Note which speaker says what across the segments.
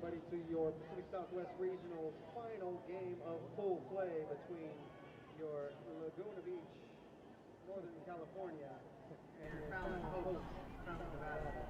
Speaker 1: everybody, to your Pacific Southwest Regional final game of pool play between your Laguna Beach, Northern California, and your Fallon host, Fallon, Nevada.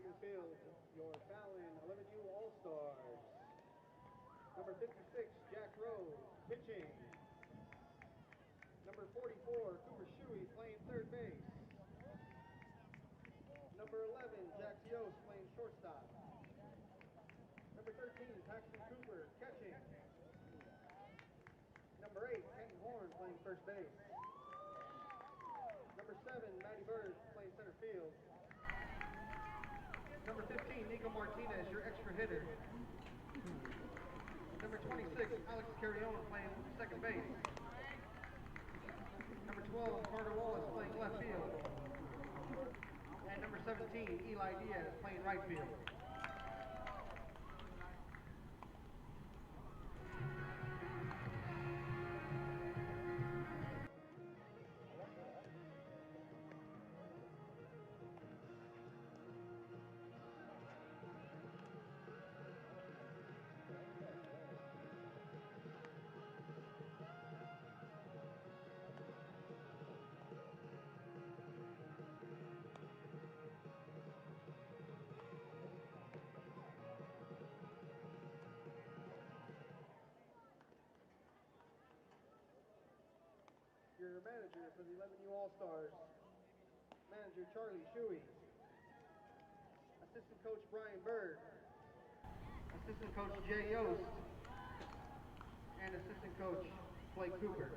Speaker 1: taking the field, your Fallon 11U All-Stars. Number 56, Jack Rose, pitching. Number 44, Cooper Shuey, playing third base. Number 11, Jack Yost, playing shortstop. Number 13, Paxton Cooper, catching. Number 8, Kenny Horn, playing first base. Number 7, Matty Bird, playing center field. Number 15, Nico Martinez, your extra hitter. Number 26, Alex Carrion, playing second base. Number 12, Carter Wallace, playing left field. And number 17, Eli Diaz, playing right field. Your manager for the 11U All-Stars, manager Charlie Shuey. Assistant coach Brian Bird. Assistant coach Jay Yost. And assistant coach Blake Cooper.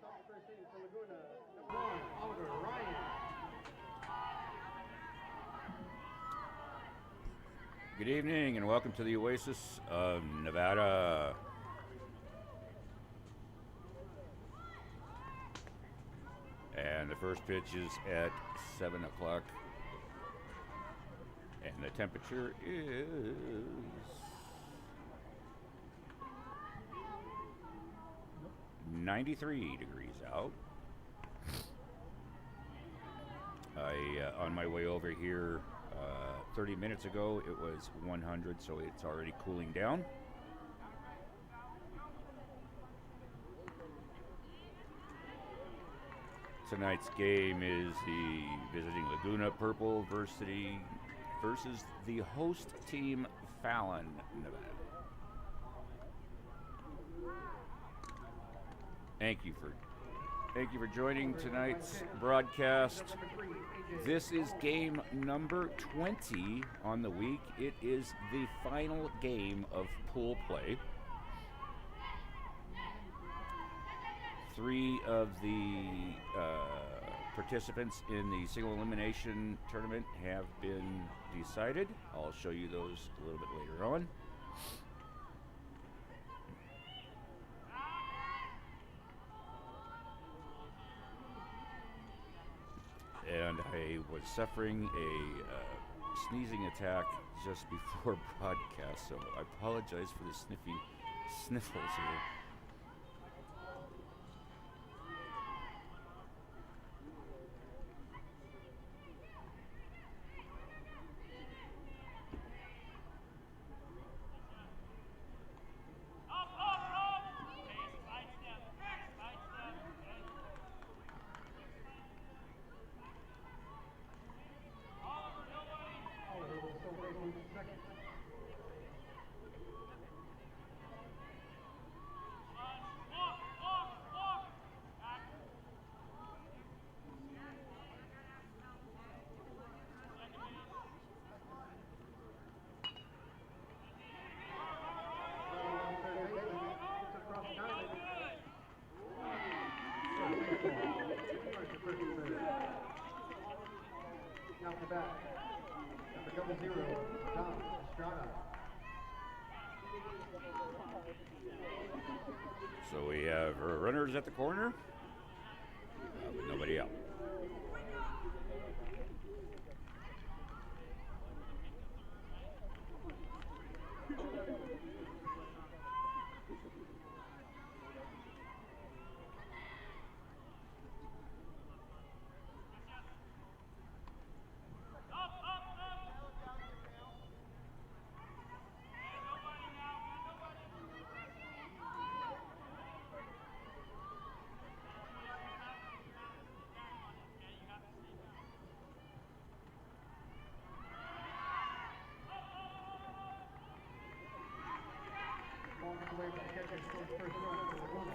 Speaker 1: Top of the first inning for Laguna. Number 1, Oliver Ryan.
Speaker 2: Good evening and welcome to the Oasis of Nevada. And the first pitch is at 7 o'clock. And the temperature is 93 degrees out. On my way over here 30 minutes ago, it was 100, so it's already cooling down. Tonight's game is the visiting Laguna Purple versus the host team Fallon, Nevada. Thank you for joining tonight's broadcast. This is game number 20 on the week. It is the final game of pool play. 3 of the participants in the single elimination tournament have been decided. I'll show you those a little bit later on. And I was suffering a sneezing attack just before broadcast, so I apologize for the sniffles here. Now to bat, number
Speaker 1: 0, Dom Estrada.
Speaker 2: So we have runners at the corner with nobody out.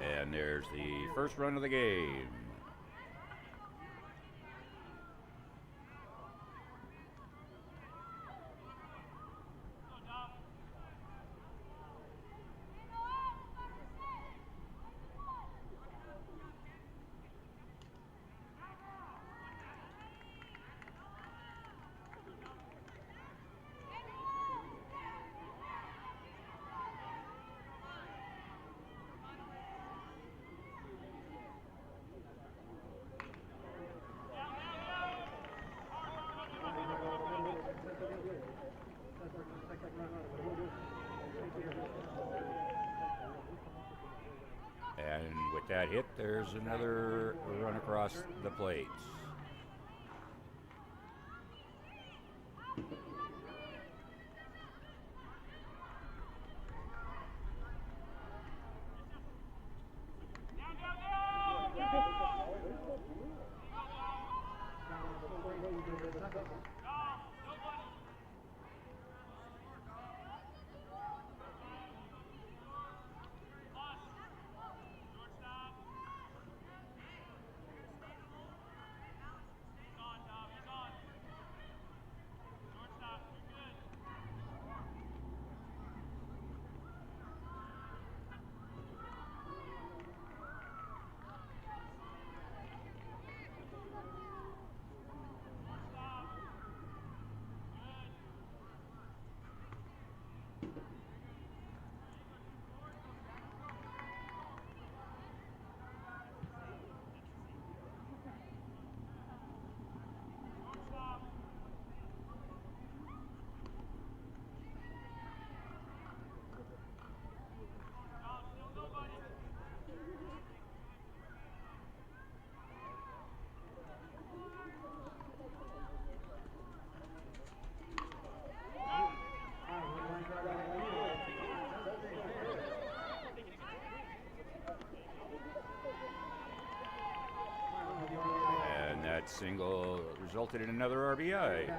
Speaker 2: And there's the first run of the game. And with that hit, there's another run across the plates. And that single resulted in another RBI.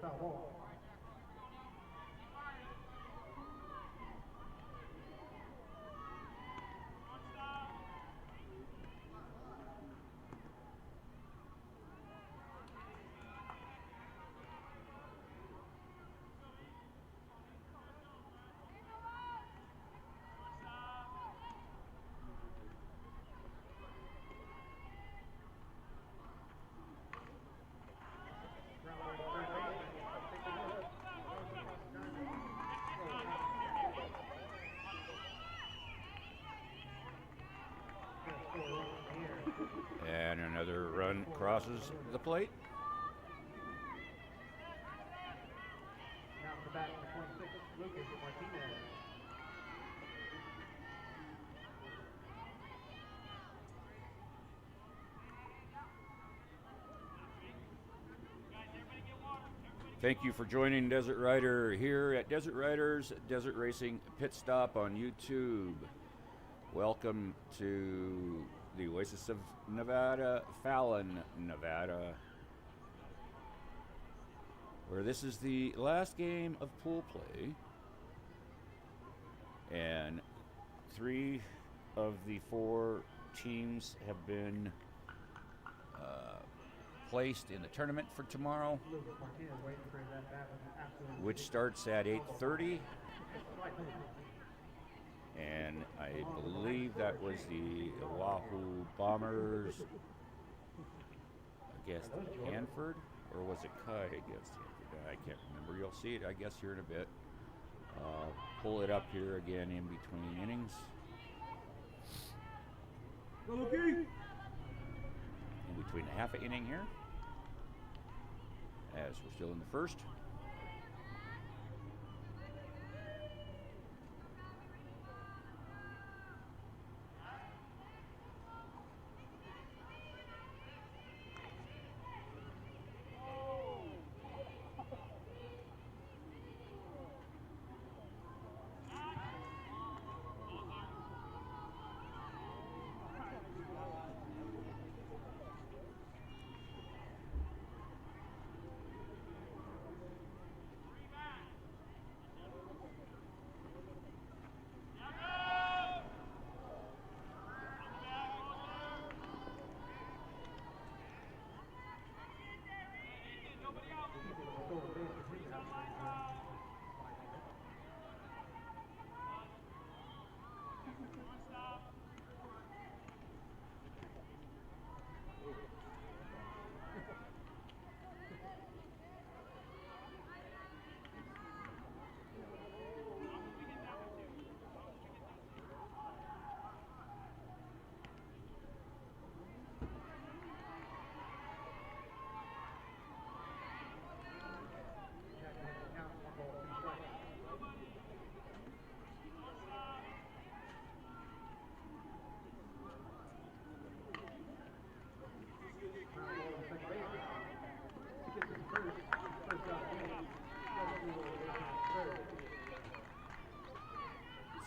Speaker 1: Fallon.
Speaker 2: And another run crosses the plate.
Speaker 1: Now to the bat, 26, Lucas Martinez.
Speaker 2: Thank you for joining Desert Rider here at Desert Riders Desert Racing Pit Stop on YouTube. Welcome to the Oasis of Nevada, Fallon, Nevada, where this is the last game of pool play, and 3 of the 4 teams have been placed in the tournament for tomorrow, which starts at 8:30. And I believe that was the Oahu Bombers against Hanford, or was it Kite against Hanford? I can't remember. You'll see it, I guess, here in a bit. Pull it up here again in between innings. In between a half an inning here, as we're still in the first.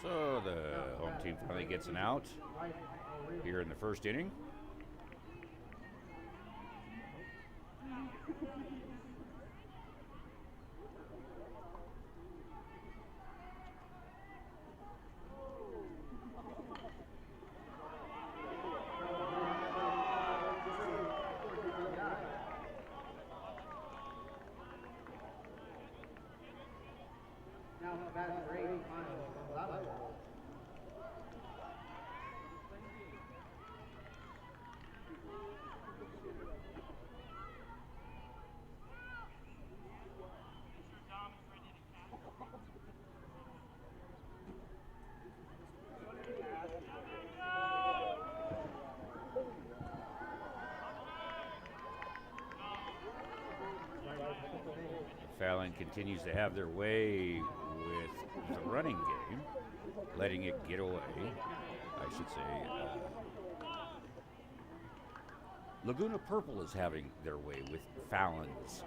Speaker 2: So the home team finally gets an out here in the first inning.
Speaker 1: Now the bat great final from Laguna.
Speaker 2: Fallon continues to have their way with the running game, letting it get away, I should say. Laguna Purple is having their way with Fallon's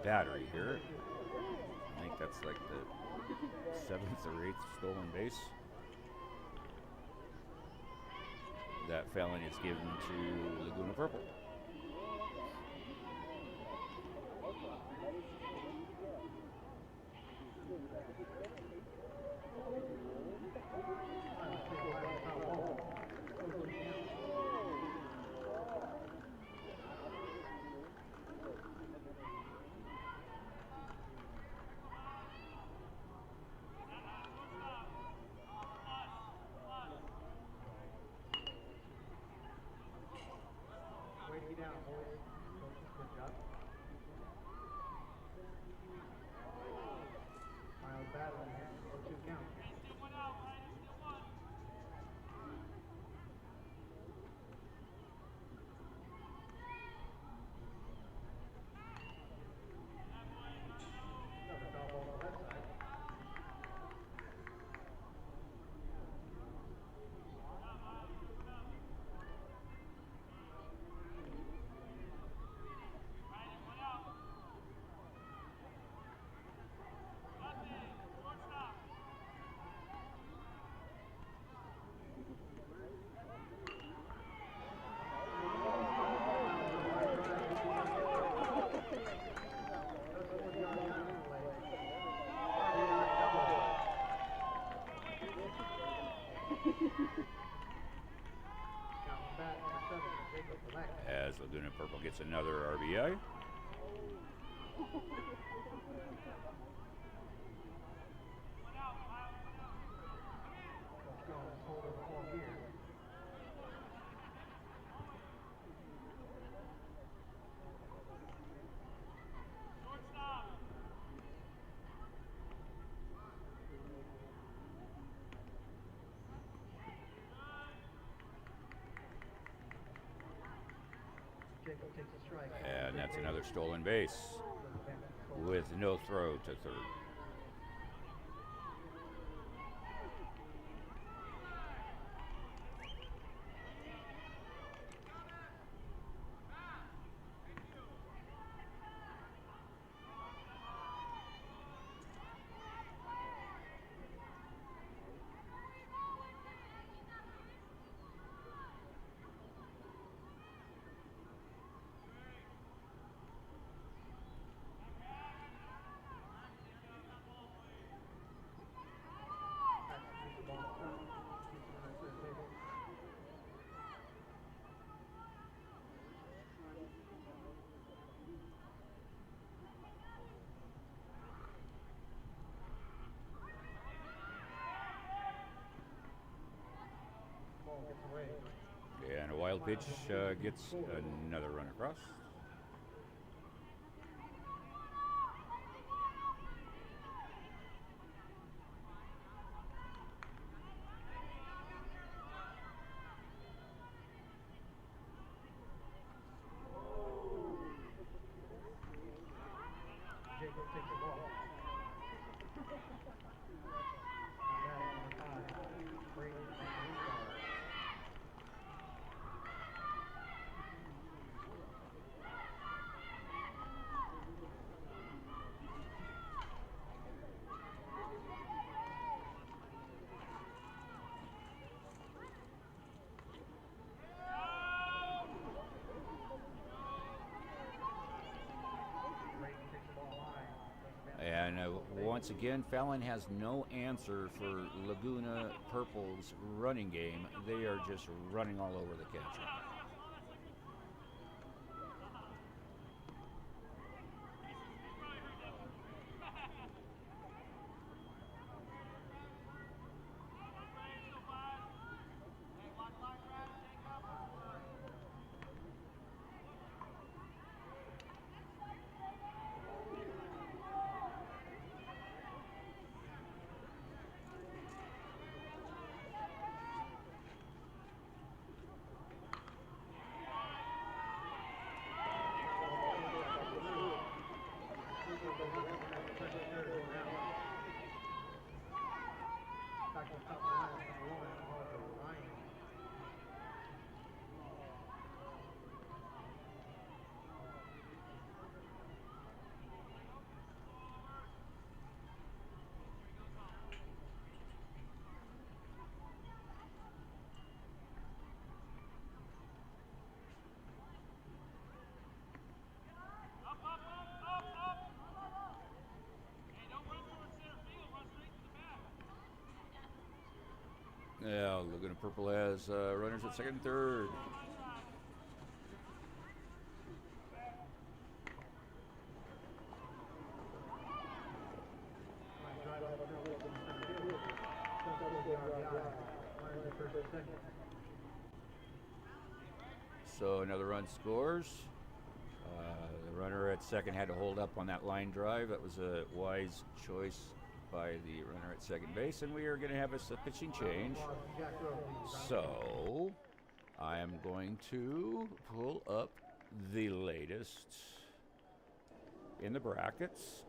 Speaker 2: battery here. I think that's like the 7th or 8th stolen base that Fallon is given to Laguna Purple.
Speaker 1: count, boys. Good job. Miles battling here. 2 count. Another foul ball on the left side.
Speaker 2: As Laguna Purple gets another RBI. And that's another stolen base with no throw to third. And a wild pitch gets another run across. And once again, Fallon has no answer for Laguna Purple's running game. They are just running all over the catcher. Yeah, Laguna Purple has runners at second and third. So another run scores. The runner at second had to hold up on that line drive. That was a wise choice by the runner at second base, and we are going to have a pitching change. So I am going to pull up the latest in the brackets.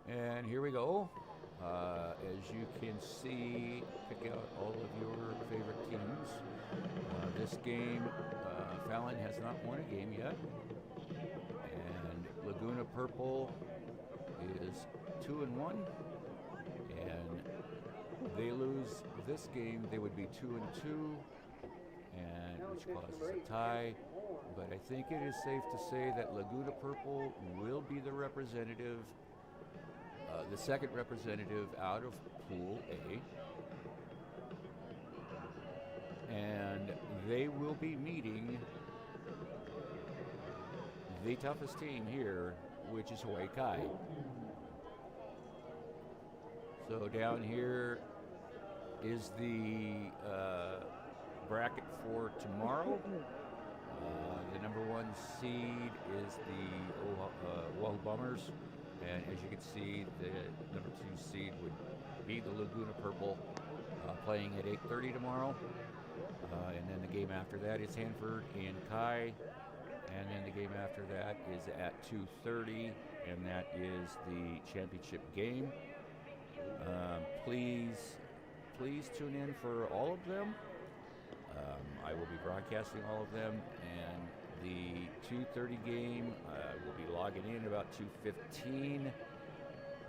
Speaker 2: And here we go. As you can see, pick out all of your favorite teams. This game, Fallon has not won a game yet. And Laguna Purple is 2-1. And they lose this game, they would be 2-2, and which causes a tie. But I think it is safe to say that Laguna Purple will be the representative, the second representative out of Pool A. And they will be meeting the toughest team here, which is Hawaii Kai. So down here is the bracket for tomorrow. The number 1 seed is the Oahu Bombers, and as you can see, the number 2 seed would be the Laguna Purple, playing at 8:30 tomorrow. And then the game after that is Hanford and Kai, and then the game after that is at 2:30, and that is the championship game. Please tune in for all of them. I will be broadcasting all of them, and the 2:30 game will be logging in about 2:15.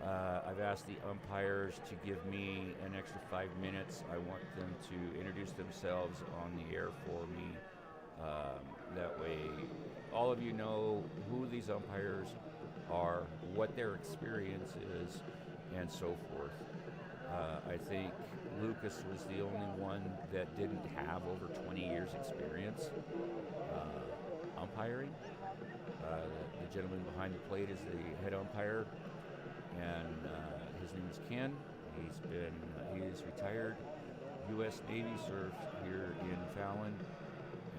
Speaker 2: I've asked the umpires to give me an extra 5 minutes. I want them to introduce themselves on the air for me. That way, all of you know who these umpires are, what their experience is, and so forth. I think Lucas was the only one that didn't have over 20 years experience umpiring. The gentleman behind the plate is the head umpire, and his name is Ken. He is retired U.S. Navy, served here in Fallon,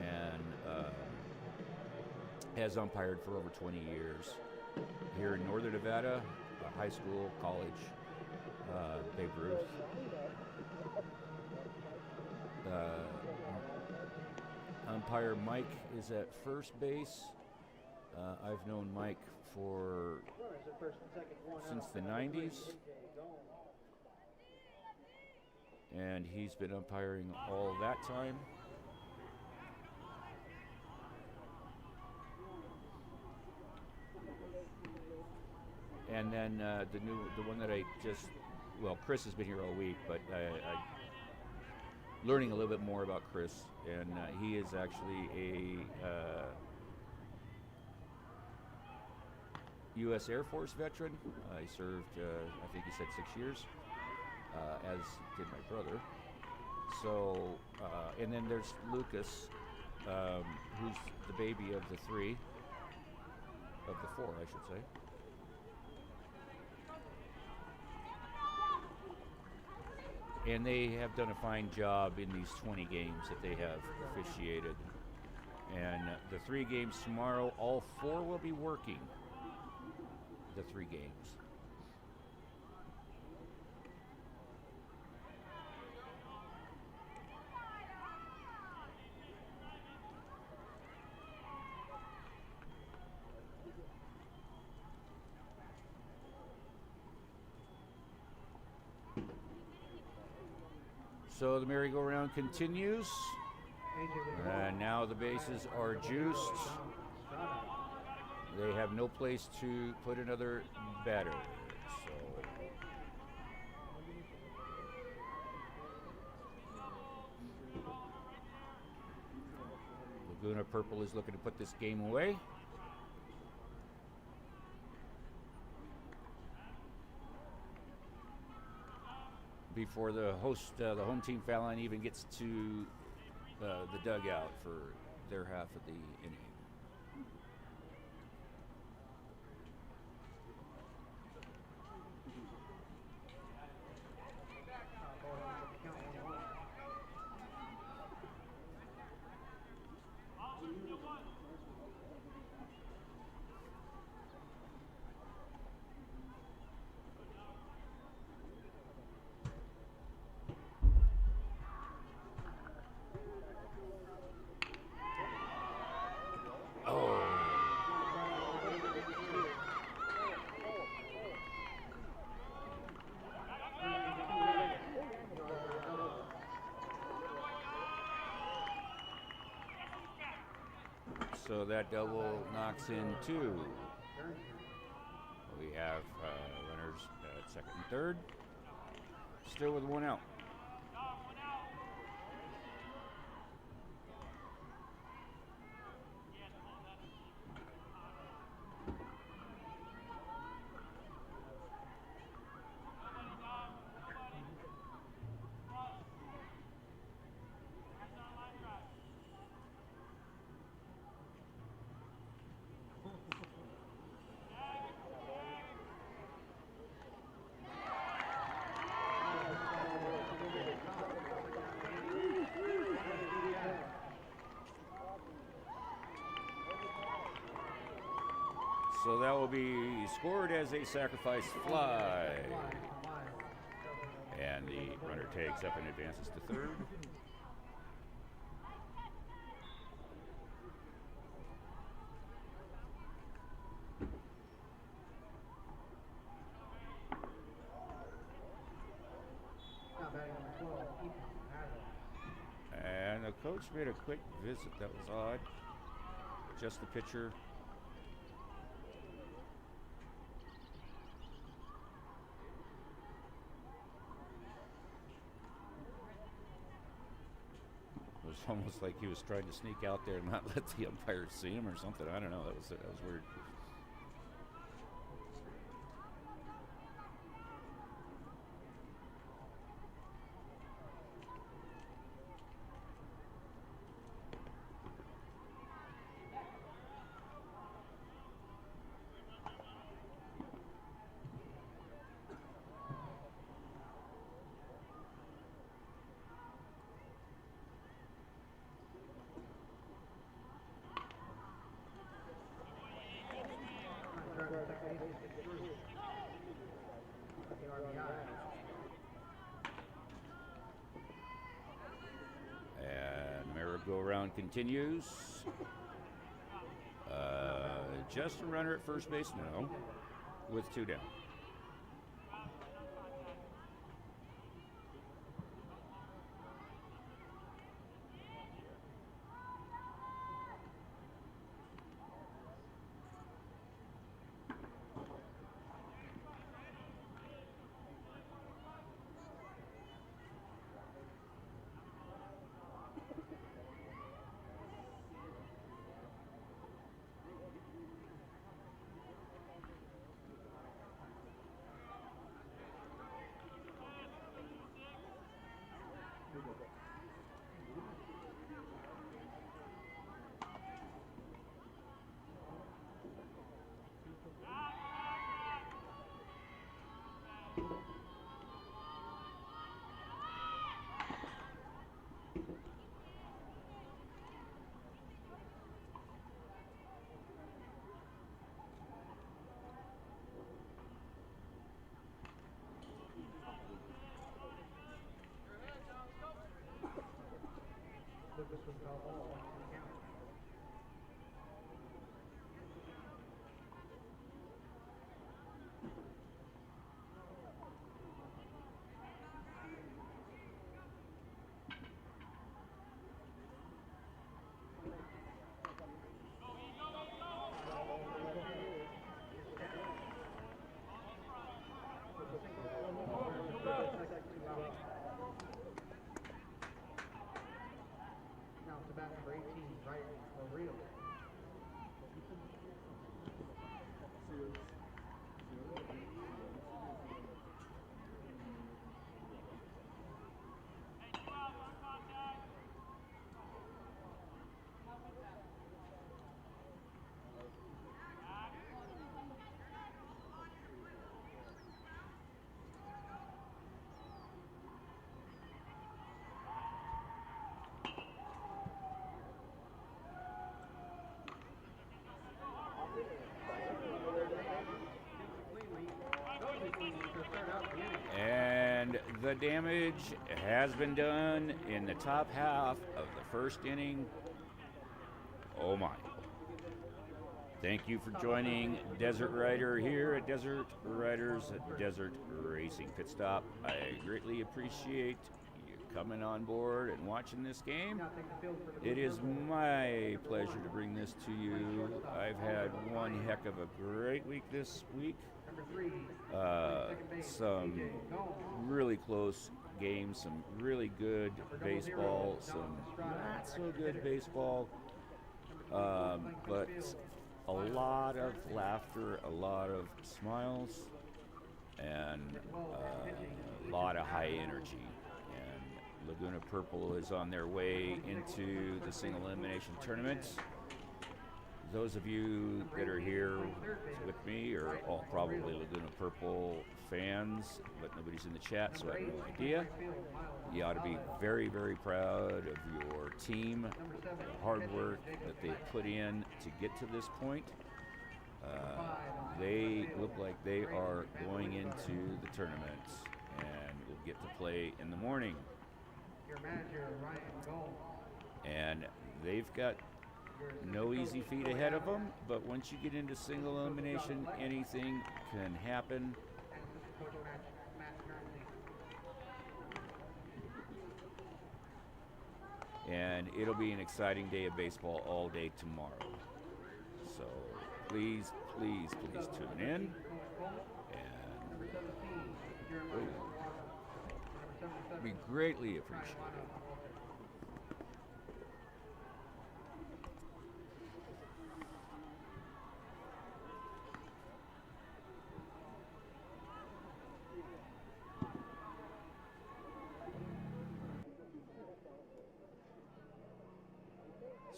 Speaker 2: and has umpired for over 20 years. Here in Northern Nevada, high school, college, Babe Ruth. Umpire Mike is at first base. I've known Mike since the 90s, and he's been umpiring all that time. And then the one that Chris has been here all week, but I learning a little bit more about Chris, and he is actually a U.S. Air Force veteran. He served, I think he said 6 years, as did my brother. So, and then there's Lucas, who's the baby of the four, I should say. And they have done a fine job in these 20 games that they have officiated. And the 3 games tomorrow, all 4 will be working the 3 games. So the merry-go-round continues, and now the bases are juiced. They have no place to put another batter. So Laguna Purple is looking to put this game away. Before the home team Fallon even gets to the dugout for their half of the inning. So that double knocks in 2. We have runners at second and third. Still with 1 out. So that will be scored as a sacrifice fly. And the runner takes up and advances to third. And the coach made a quick visit. That was odd. Just the pitcher. It was almost like he was trying to sneak out there and not let the umpire see him or something. I don't know. That was weird. And merry-go-round continues. Just a runner at first base now with 2 down. And the damage has been done in the top half of the first inning. Oh my. Thank you for joining Desert Rider here at Desert Riders at Desert Racing Pit Stop. I greatly appreciate you. coming on board and watching this game. It is my pleasure to bring this to you. I've had one heck of a great week this week. Some really close games, some really good baseball, some not so good baseball, but a lot of laughter, a lot of smiles, and a lot of high energy. And Laguna Purple is on their way into the single elimination tournament. Those of you that are here with me are all probably Laguna Purple fans, but nobody's in the chat, so I have no idea. You ought to be very, very proud of your team, the hard work that they put in to get to this point. They look like they are going into the tournament and will get to play in the morning. And they've got no easy feat ahead of them, but once you get into single elimination, anything can happen. And it'll be an exciting day of baseball all day tomorrow. So please, please, please tune in. And we greatly appreciate it.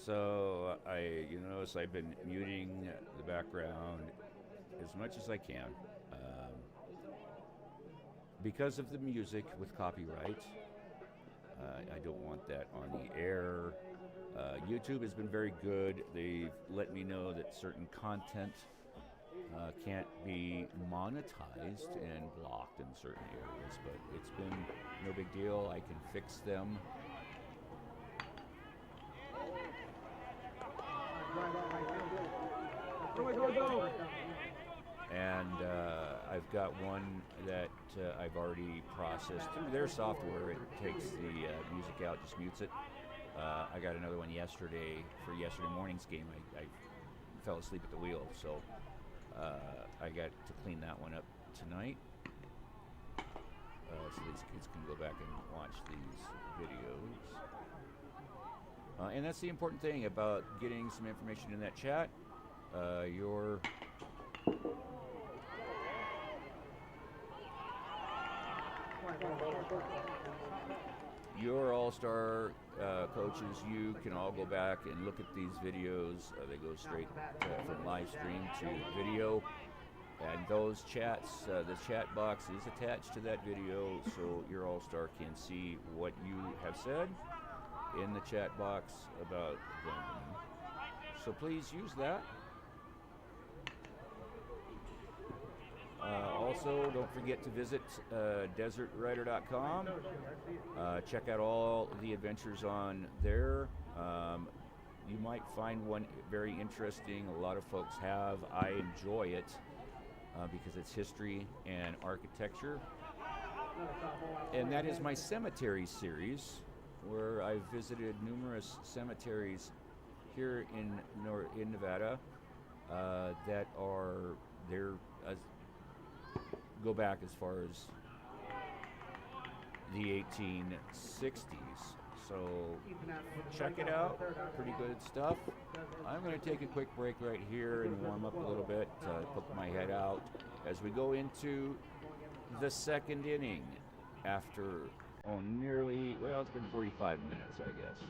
Speaker 2: So you notice I've been muting the background as much as I can because of the music with copyright. I don't want that on the air. YouTube has been very good. They've let me know that certain content can't be monetized and blocked in certain areas, but it's been no big deal. I can fix them. And I've got one that I've already processed through their software. It takes the music out, just mutes it. I got another one yesterday for yesterday morning's game. I fell asleep at the wheel, so I got to clean that one up tonight. So these kids can go back and watch these videos. And that's the important thing about getting some information in that chat. Your all-star coaches, you can all go back and look at these videos. They go straight from live stream to video. And those chats, the chat box is attached to that video, so your all-star can see what you have said in the chat box about them. So please use that. Also, don't forget to visit desertrider.com. Check out all the adventures on there. You might find one very interesting. A lot of folks have. I enjoy it because it's history and architecture. And that is my cemetery series, where I've visited numerous cemeteries here in Nevada that are there. Go back as far as the 1860s. So check it out. Pretty good stuff. I'm going to take a quick break right here and warm up a little bit, poke my head out as we go into the second inning after nearly, well, it's been 45 minutes, I guess.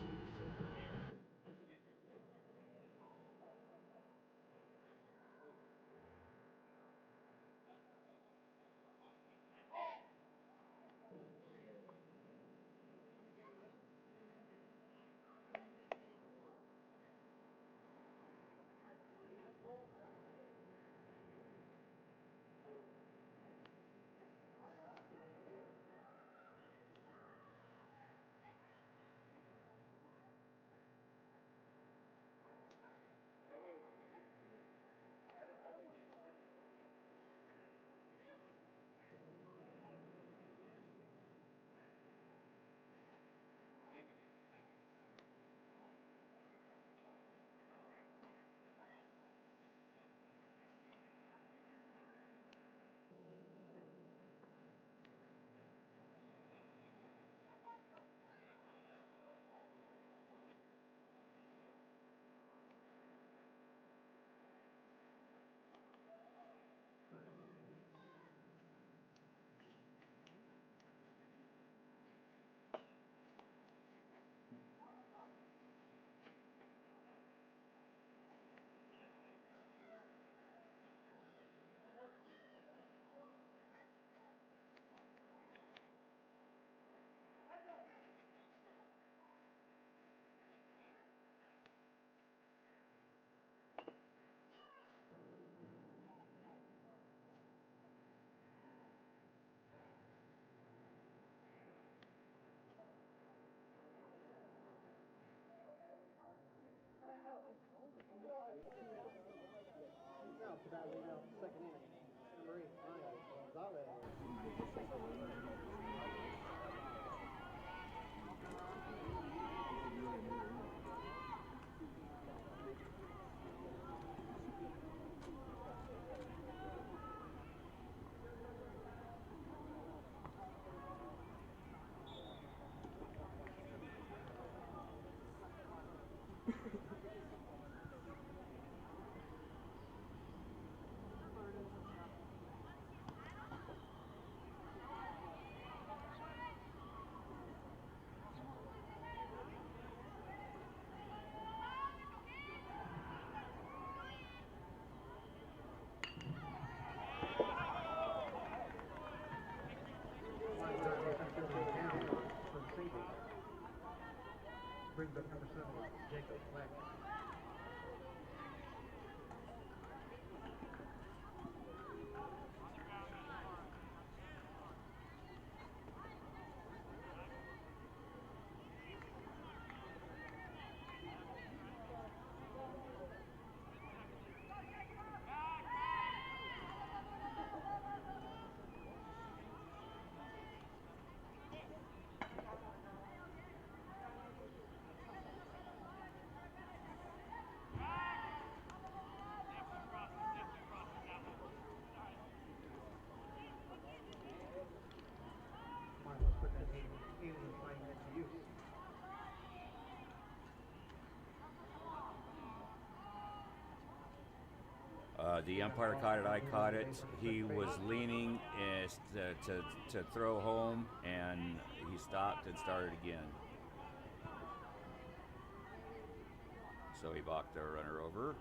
Speaker 1: bat leading off the second inning. Number 8, Ryan Gonzalez. Brings up number 7, Jacob Fleck.
Speaker 2: The umpire caught it, I caught it. He was leaning to throw home, and he stopped and started again. So he balked the runner over.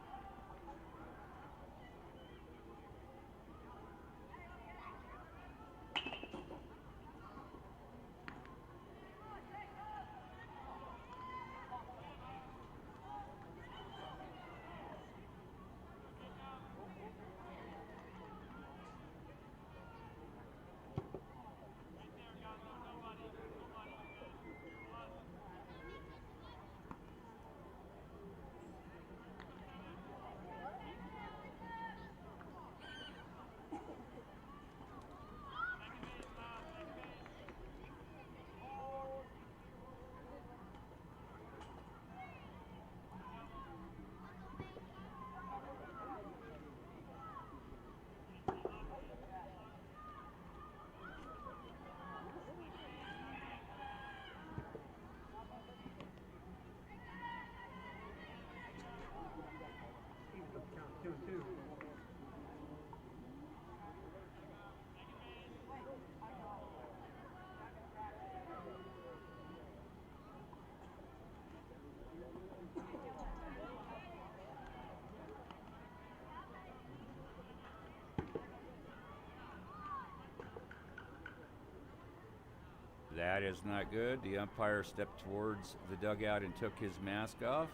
Speaker 2: That is not good. The umpire stepped towards the dugout and took his mask off.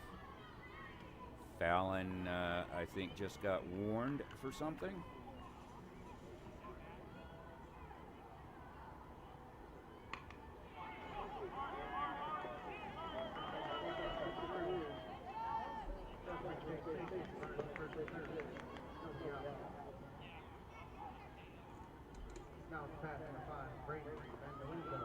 Speaker 2: Fallon, I think, just got warned for something.
Speaker 1: Now it's pass number 5, Brady Vandelingo.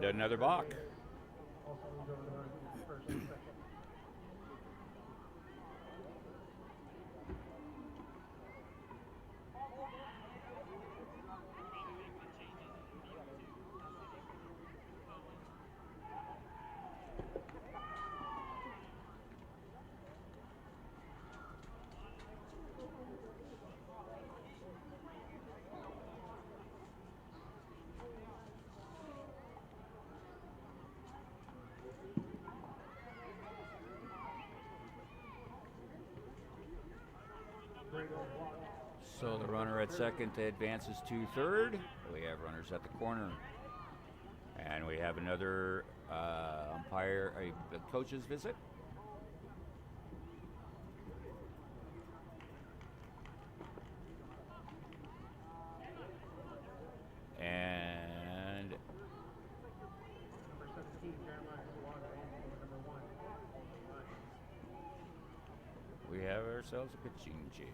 Speaker 2: another balk.
Speaker 1: Also moves over to run first and second.
Speaker 2: So the runner at second advances to third. We have runners at the corner. And we have another umpire, a coach's visit. And
Speaker 1: Number 17, Jeremiah Suwaga, number 1.
Speaker 2: we have ourselves a pitching change.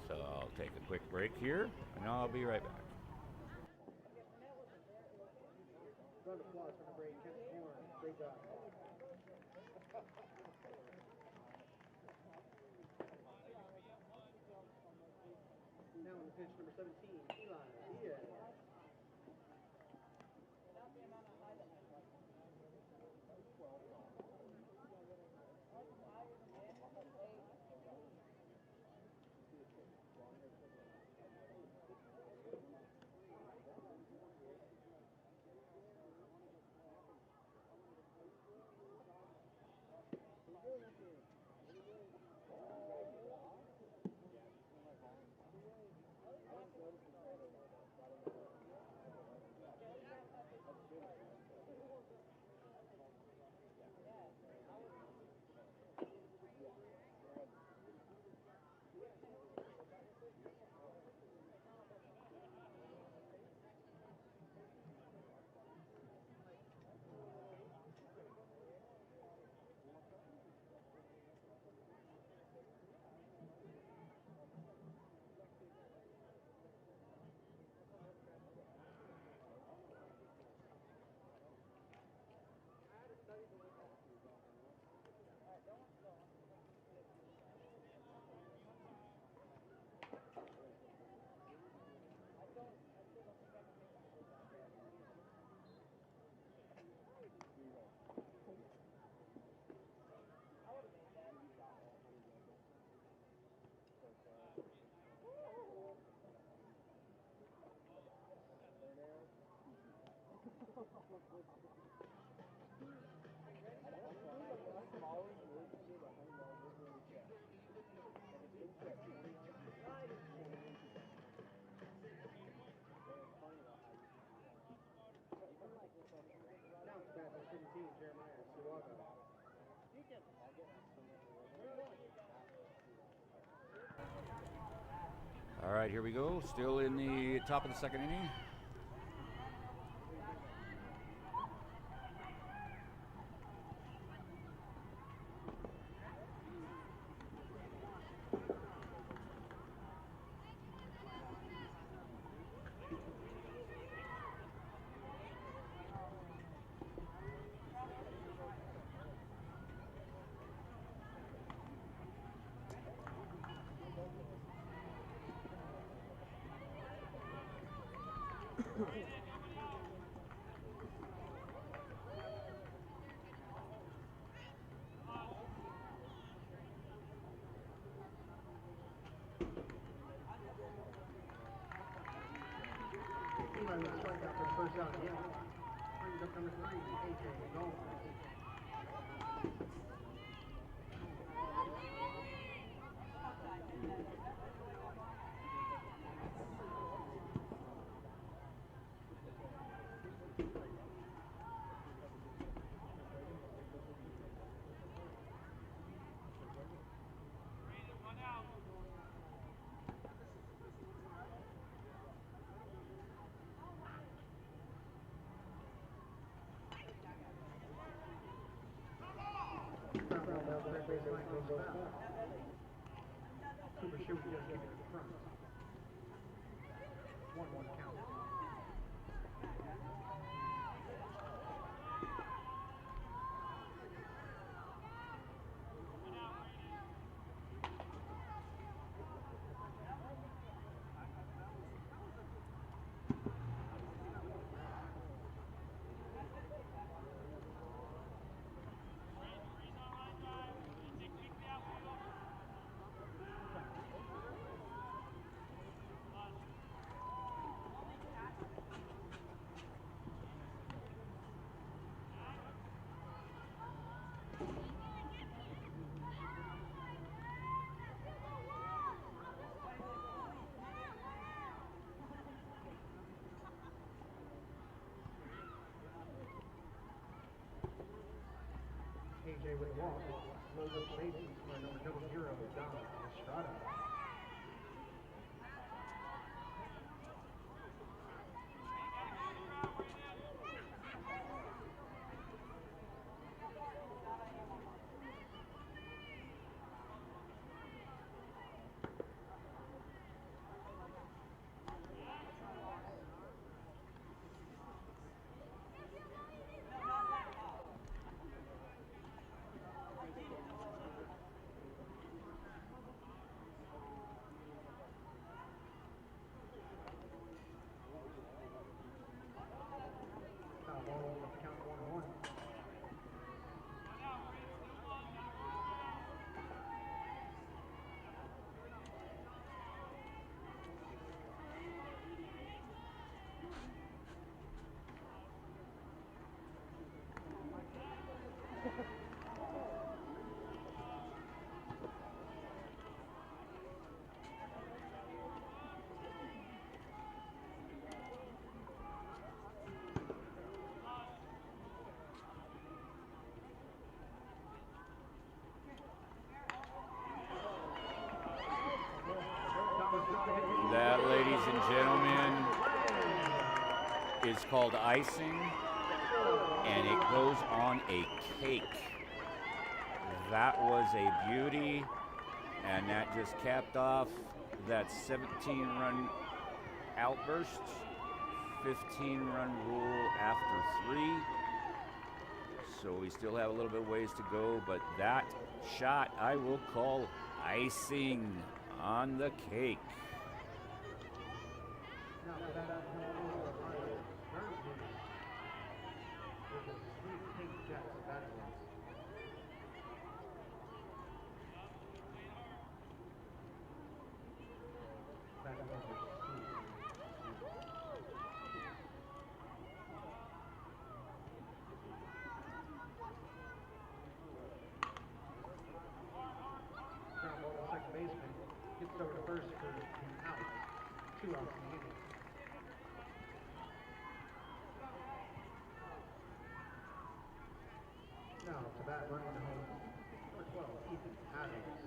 Speaker 2: So I'll take a quick break here, and I'll be right back.
Speaker 1: Round of applause for number 8, Kent Horn. Great job. Now on the pitch, number 17, Eli Diaz. Now it's back to 17, Jeremiah Suwaga.
Speaker 2: All right, here we go. Still in the top of the second inning.
Speaker 1: Eli with a strikeout for the first out. Yeah. Brings up number 3, AJ Gomez. Cooper sure we just get it in front. 1-1 count. AJ with the walk. Low bases for number 0, Don Estrada.
Speaker 2: That, ladies and gentlemen, is called icing, and it goes on a cake. That was a beauty, and that just capped off that 17-run outburst, 15-run rule after 3. So we still have a little bit of ways to go, but that shot I will call icing on the cake.
Speaker 1: Gets over to first for an out. 2 outs in the inning. Now to bat running to home. Number 12, Ethan Adams.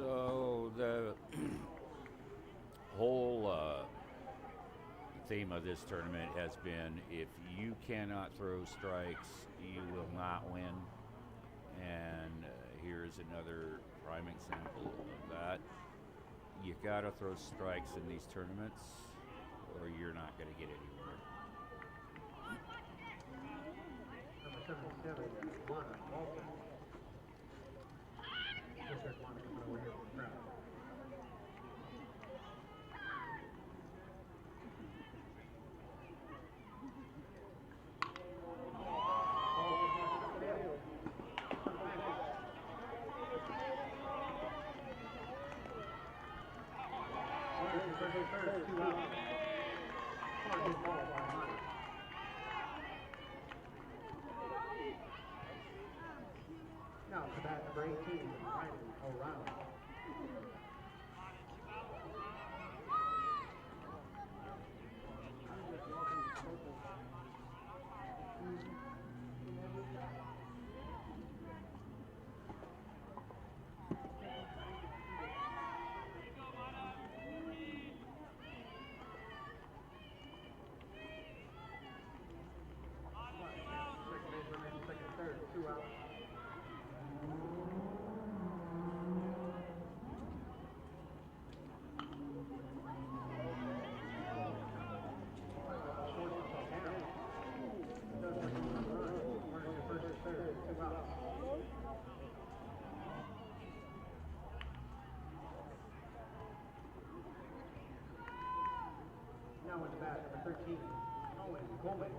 Speaker 2: So the whole theme of this tournament has been if you cannot throw strikes, you will not win. And here's another prime example of that. You gotta throw strikes in these tournaments or you're not gonna get anywhere.
Speaker 1: Number 77, Laguna, Walter. There's Laguna coming over here from the crowd. Third, 2 out. Hard hit ball by Mike. Now to bat number 18, Ryan O'Reilly. Second, third, 2 out. Now in the bat, number 13, Owen Coleman.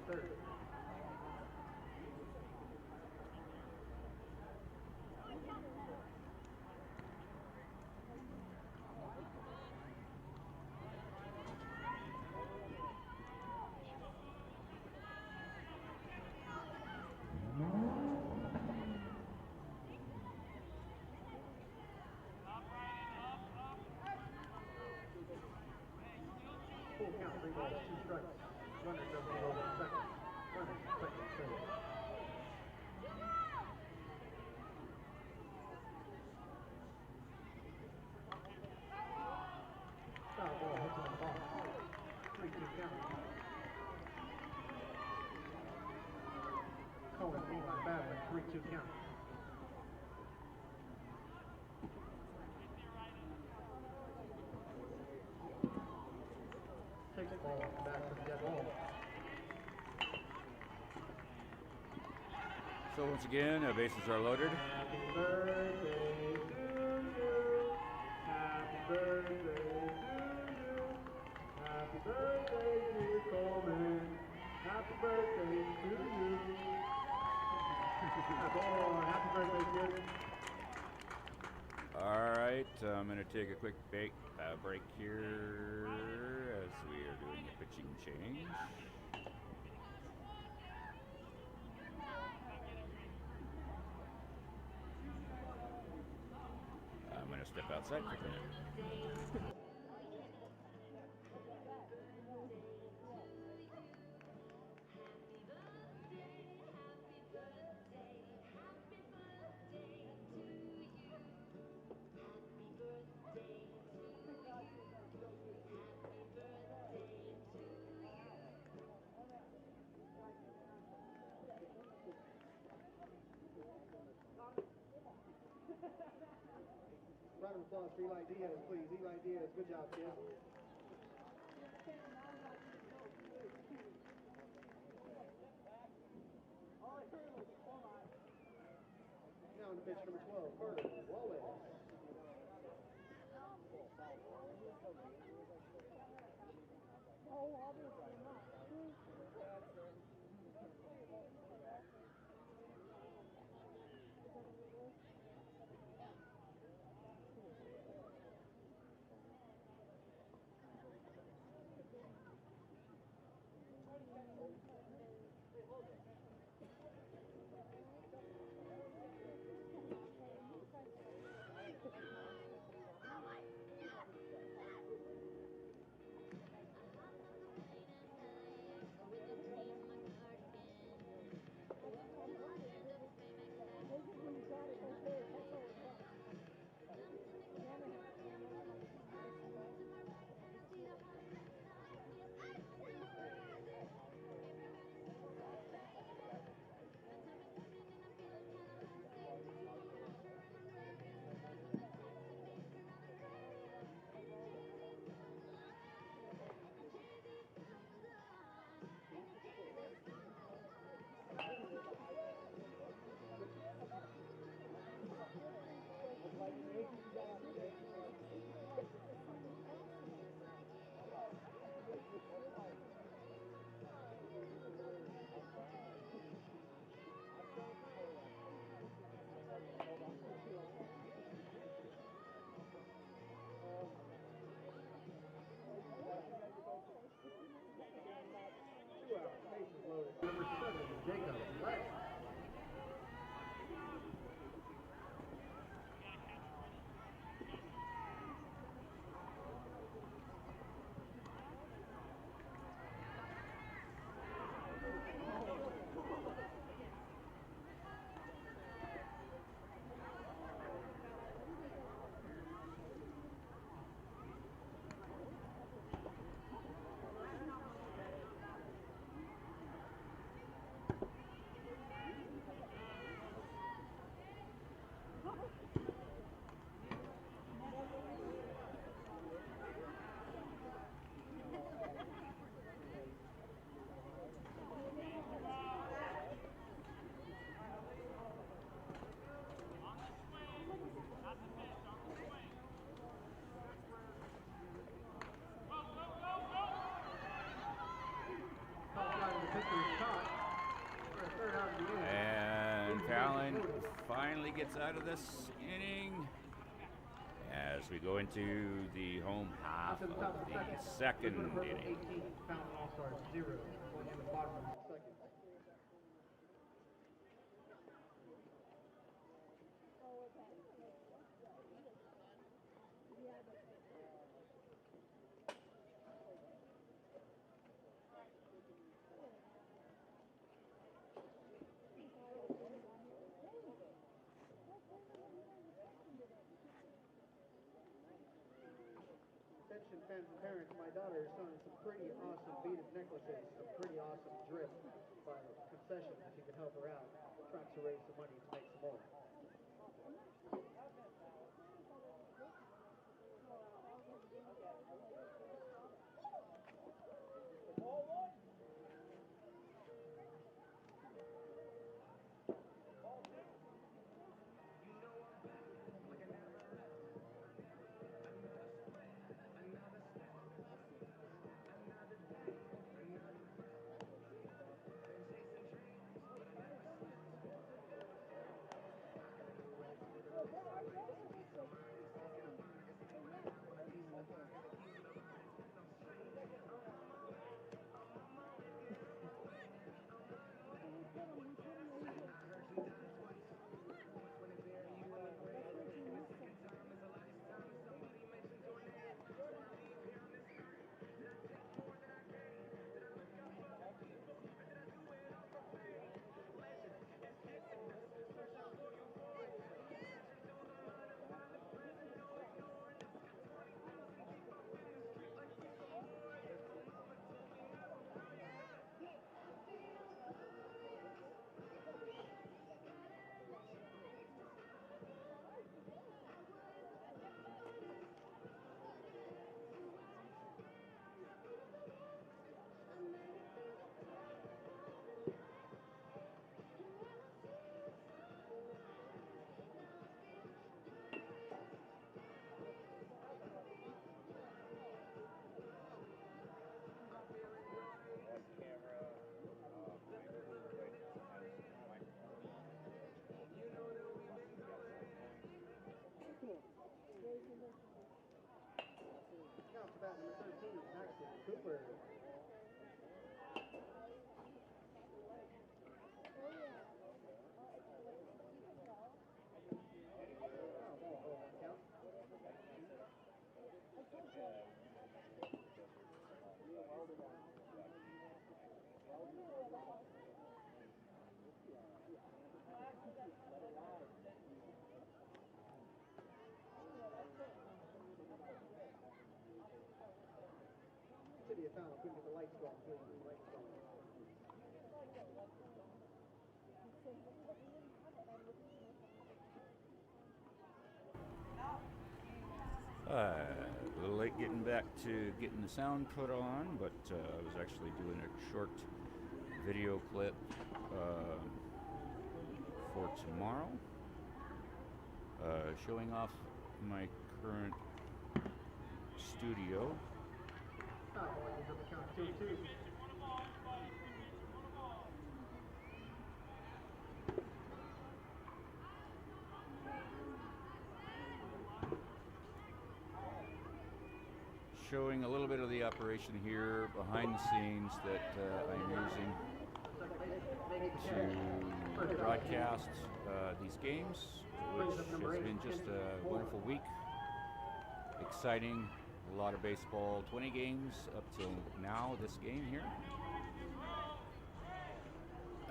Speaker 1: Third. Full count, 3 balls, 2 strikes. Runner doesn't go over second. Runner, second, third. Foul ball hits on the box. 3-2 count. Cohen beat by Badland, 3-2 count. Takes the ball back to the dead ball.
Speaker 2: So once again, bases are loaded.
Speaker 1: Happy birthday to you. Happy birthday to you. Happy birthday, dear Coleman. Happy birthday to you. Happy birthday, kid.
Speaker 2: All right, I'm going to take a quick break here as we are doing a pitching change. I'm going to step outside for a minute.
Speaker 1: applause for Eli Diaz, please. Eli Diaz, good job, kid. Now on to pitch number 12, Bird Wallace. Bases loaded. Number 7, Jacob Lex.
Speaker 2: And Fallon finally gets out of this inning as we go into the home half of the second inning.
Speaker 1: Fallon All-Stars, 0. Going in the bottom of the second. Attention fans and parents, my daughter is selling some pretty awesome beaded necklaces, some pretty awesome drip by concessions if you can help her out. Trying to raise some money to make some more. keeper. City of Fallon couldn't get the lights going.
Speaker 2: A little late getting back to getting the sound put on, but I was actually doing a short video clip for tomorrow, showing off my current studio. Showing a little bit of the operation here behind the scenes that I'm using to broadcast these games, which has been just a wonderful week. Exciting, a lot of baseball, 20 games up till now, this game here,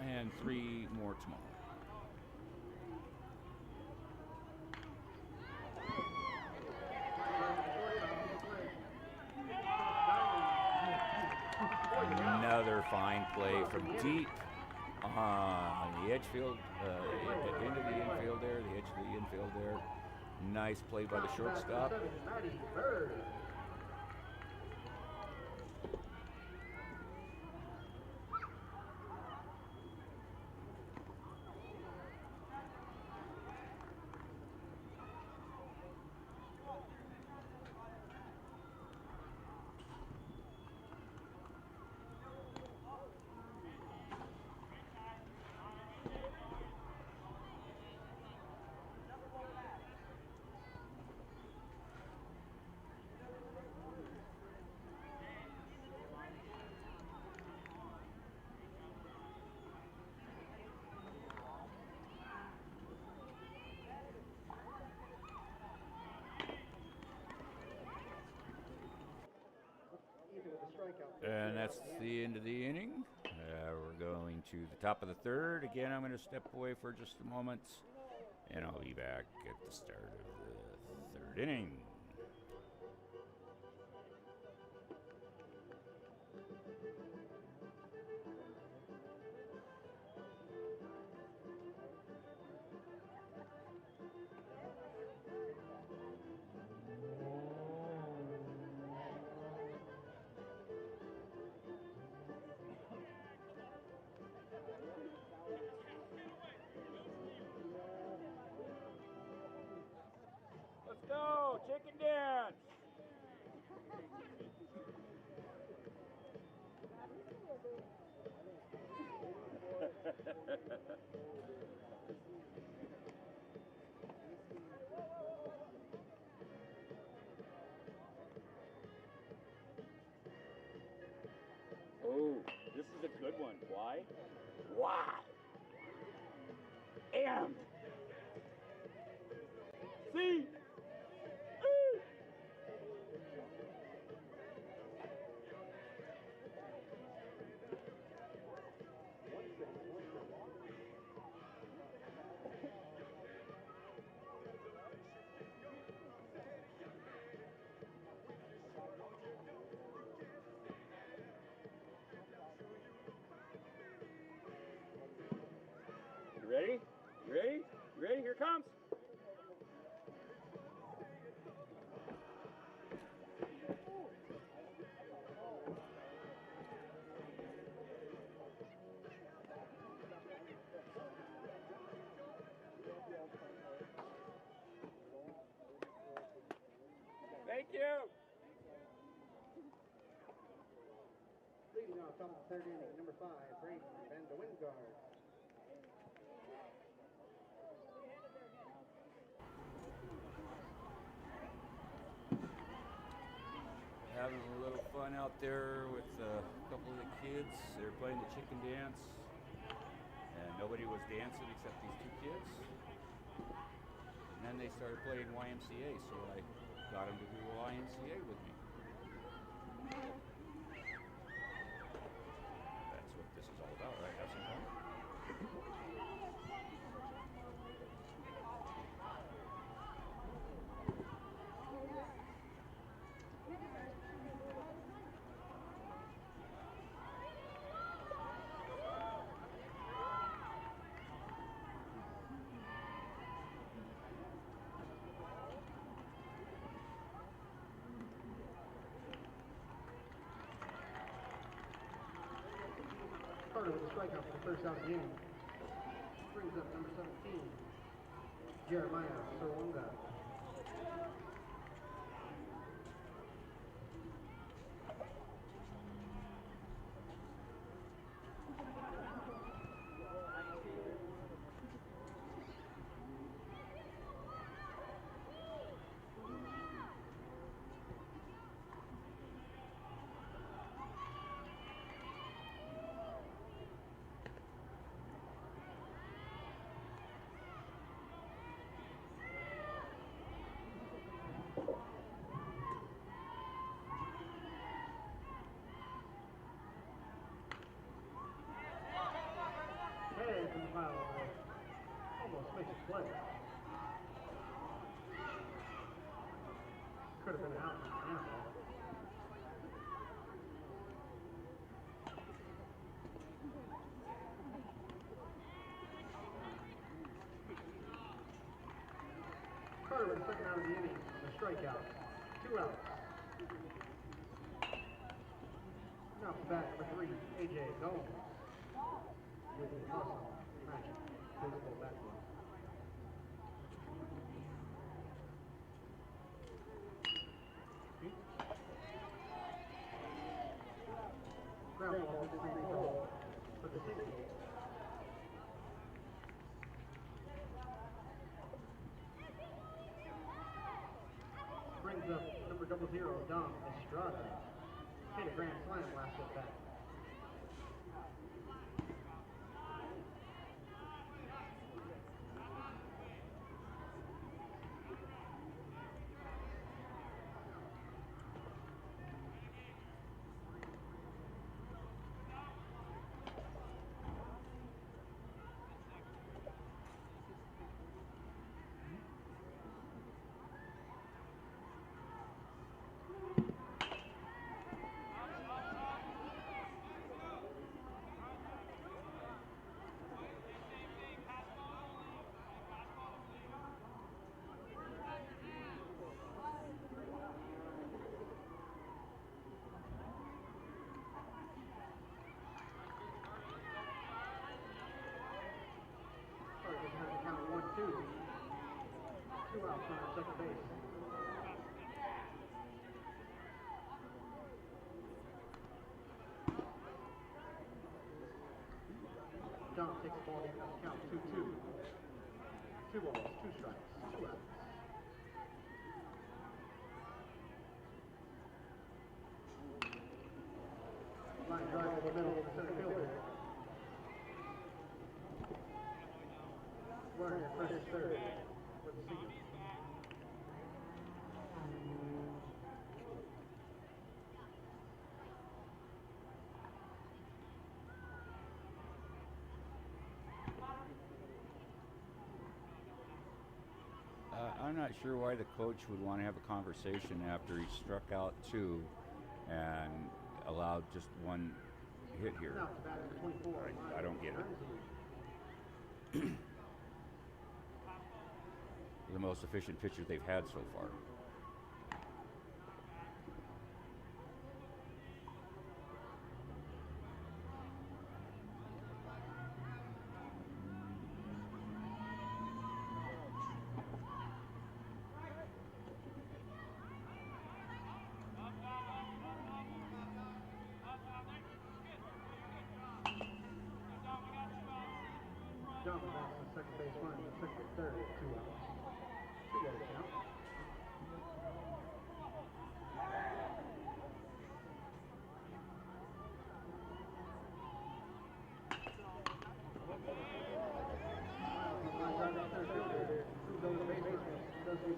Speaker 2: and 3 more tomorrow. Another fine play from deep on the edge field, into the infield there, the edge of the infield there. Nice play by the shortstop. And that's the end of the inning. We're going to the top of the third. Again, I'm going to step away for just a moment, and I'll be back at the start of the third inning. Let's go, chicken dance! Oh, this is a good one. Why? Why? And see. You ready? You ready? You ready? Here it comes. Thank you.
Speaker 1: Leading off top of the third inning, number 5, Brady Van de Wingard.
Speaker 2: Having a little fun out there with a couple of the kids. They were playing the chicken dance, and nobody was dancing except these two kids. And then they started playing YMCA, so I got them to do YMCA with me. That's what this is all about, right? Have some fun.
Speaker 1: Carter with a strikeout for the first out of the inning. Brings up number 17, Jeremiah Sorwonga. Head from the foul line. Almost makes a play. Could have been out in the half. Carter with the second out of the inning on the strikeout. 2 outs. Now for bat number 3, AJ Gomes. With an awesome magic baseball bat flip. Ground ball 3-4 for the single. Brings up number 00, Dom Estrada. Hit a grand slam last at bat. Two outs on second base. John takes the ball in the count 2-2. 2 balls, 2 strikes, 2 outs. Line drive over the middle of the center fielder. Werner first, third for the season.
Speaker 2: I'm not sure why the coach would want to have a conversation after he struck out 2 and allowed just 1 hit here. I don't get it. The most efficient pitcher they've had so far.
Speaker 1: John backs the second base line, the second, third, 2 outs. 2 balls count.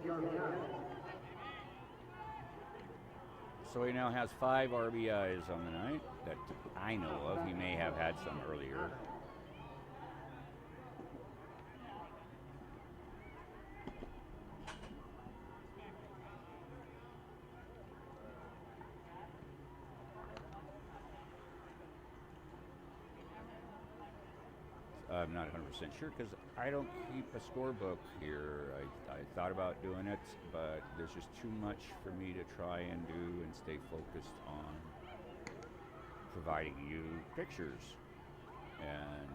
Speaker 1: RBIs.
Speaker 2: So he now has 5 RBIs on the night that I know of. He may have had some earlier. I'm not 100% sure because I don't keep a scorebook here. I thought about doing it, but there's just too much for me to try and do and stay focused on providing you pictures. And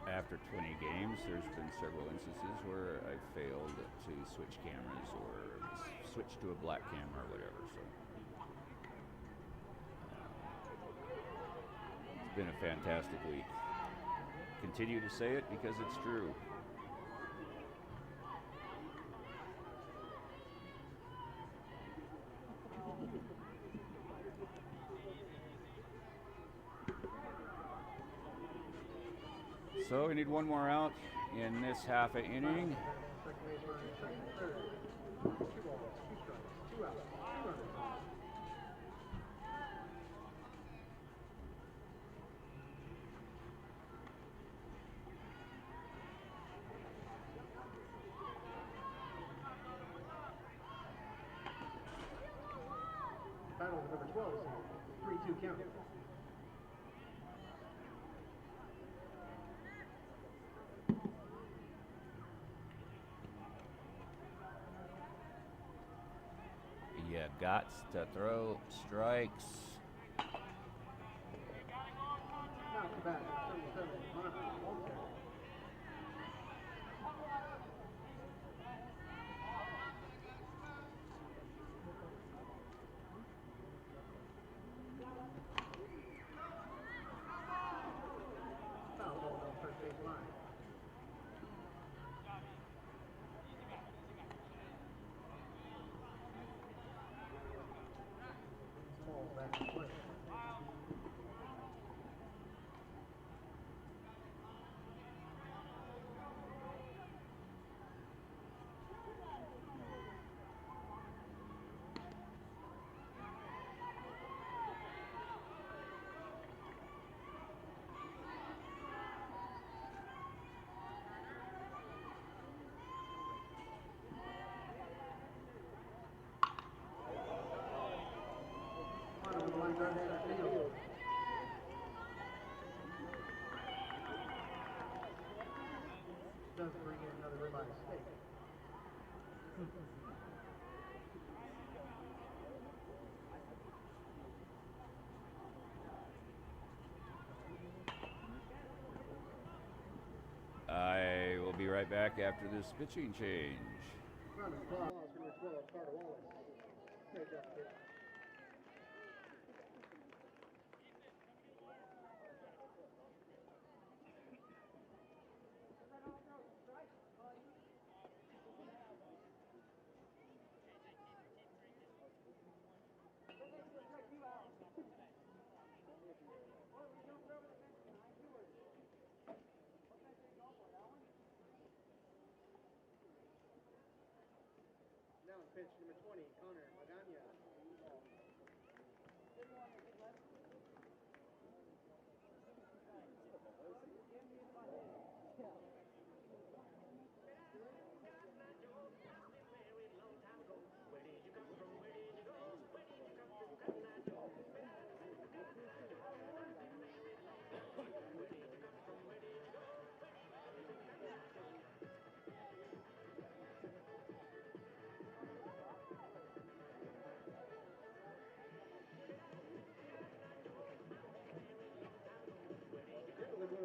Speaker 2: after 20 games, there's been several instances where I failed to switch cameras or switch to a black camera or whatever. So it's been a fantastic week. Continue to say it because it's true. So we need one more out in this half an inning.
Speaker 1: Fallon, number 12, 3-2 count.
Speaker 2: You got to throw strikes.
Speaker 1: Now to bat, 37, Monty Walter. Foul ball on first base line. Small back to play. Does bring in another ribeye steak.
Speaker 2: I will be right back after this pitching change.
Speaker 1: Round of applause for number 12, Carter Wallace. Great job, kid. Now on pitch number 20, Connor Magana.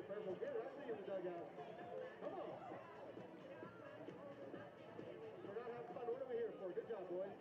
Speaker 1: Purple, get it. I see you in the dugout. Come on. We're not having fun. What are we here for? Good job, boys.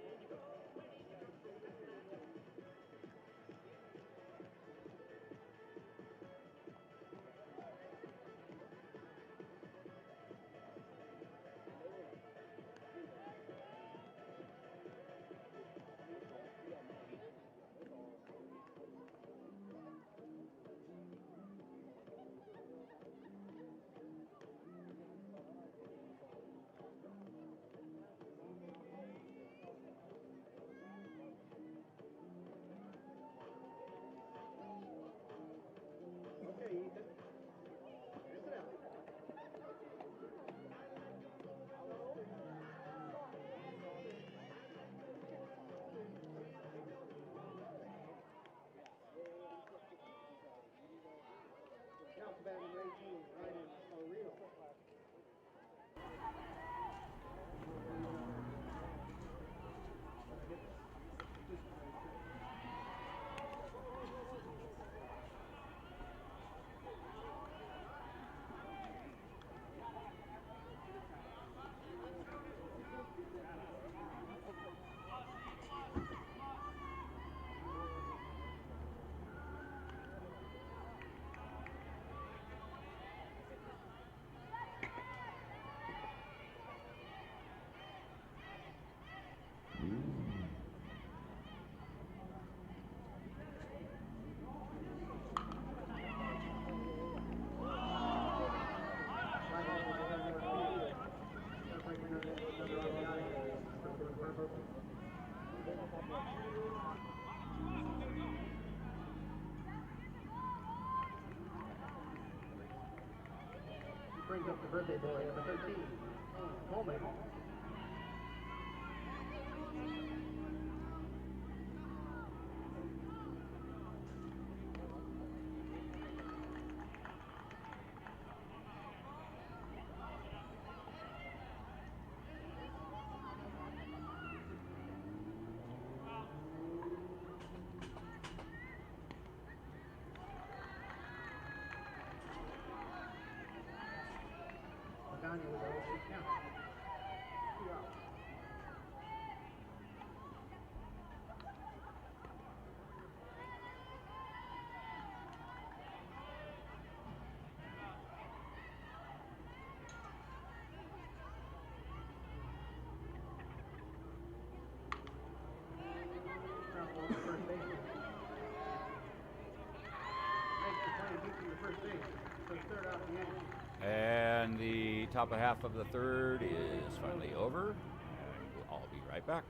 Speaker 1: brings up the birthday boy, number 13, Coleman. Laguna with a 0-2 count. 2 outs. Ground ball to first base. Makes the play, beats him to first base. So third out of the inning.
Speaker 2: And the top of half of the third is finally over, and I'll be right back.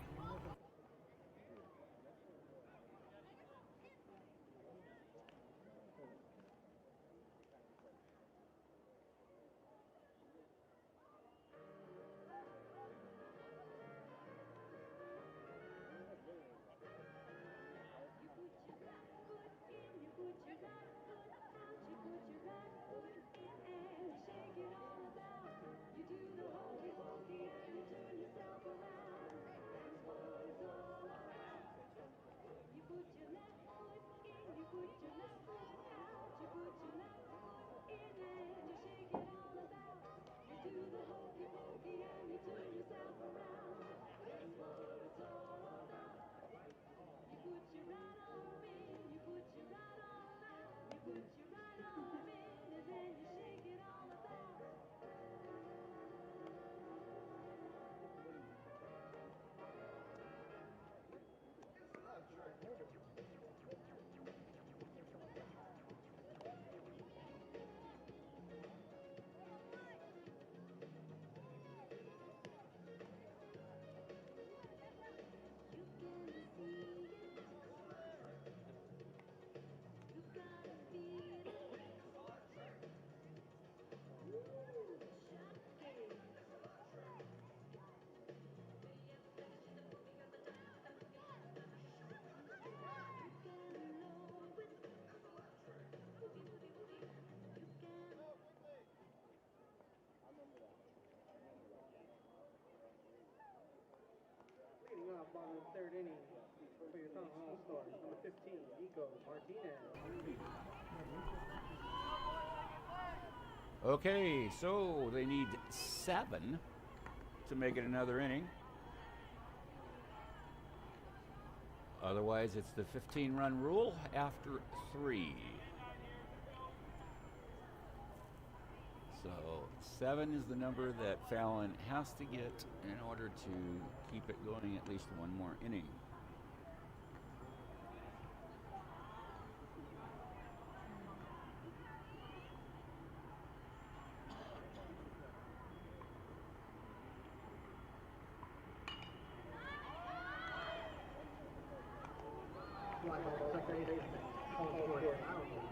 Speaker 1: Leading off on the third inning for your Fallon All-Stars, number 15, Nico Martinez.
Speaker 2: Okay, so they need 7 to make it another inning. Otherwise, it's the 15-run rule after 3. So 7 is the number that Fallon has to get in order to keep it going at least one more inning.
Speaker 1: Fly ball, second base, call for it. I don't know.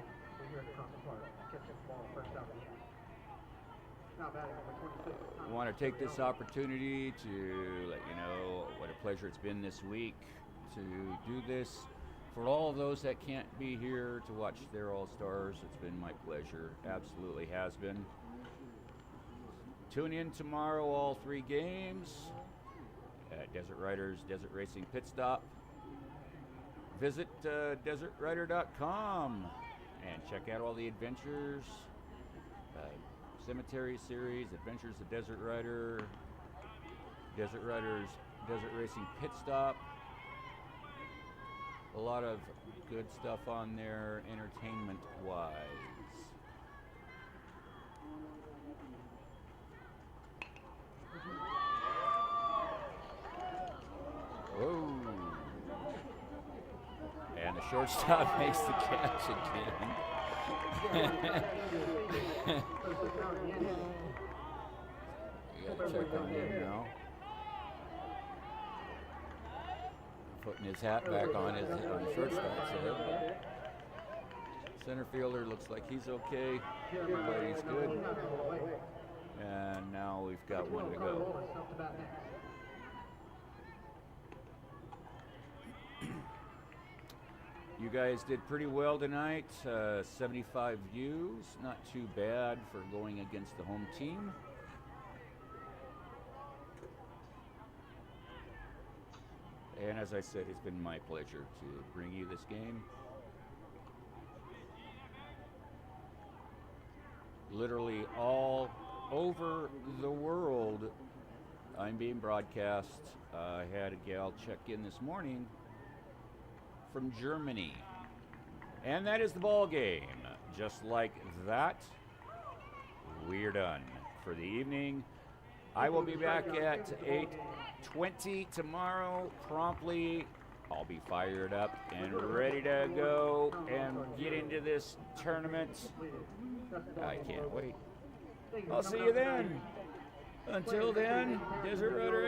Speaker 1: We hear it across the park. Catch the ball, first out. Now batting number 26.
Speaker 2: I want to take this opportunity to let you know what a pleasure it's been this week to do this. For all of those that can't be here to watch their All-Stars, it's been my pleasure. Absolutely has been. Tune in tomorrow, all 3 games at Desert Riders Desert Racing Pit Stop. Visit desertrider.com and check out all the adventures, Cemetery Series, Adventures of Desert Rider, Desert Riders Desert Racing Pit Stop. A lot of good stuff on there, entertainment-wise. Whoa. And the shortstop makes the catch again. You gotta check on him now. Putting his hat back on the shortstop's head. Center fielder looks like he's okay. Everybody's good. And now we've got one to go. You guys did pretty well tonight. 75 views, not too bad for going against the home team. And as I said, it's been my pleasure to bring you this game. Literally all over the world, I'm being broadcast. I had a gal check in this morning from Germany. And that is the ball game. Just like that, we're done for the evening. I will be back at 8:20 tomorrow promptly. I'll be fired up and ready to go and get into this tournament. I can't wait. I'll see you then. Until then, Desert Rudder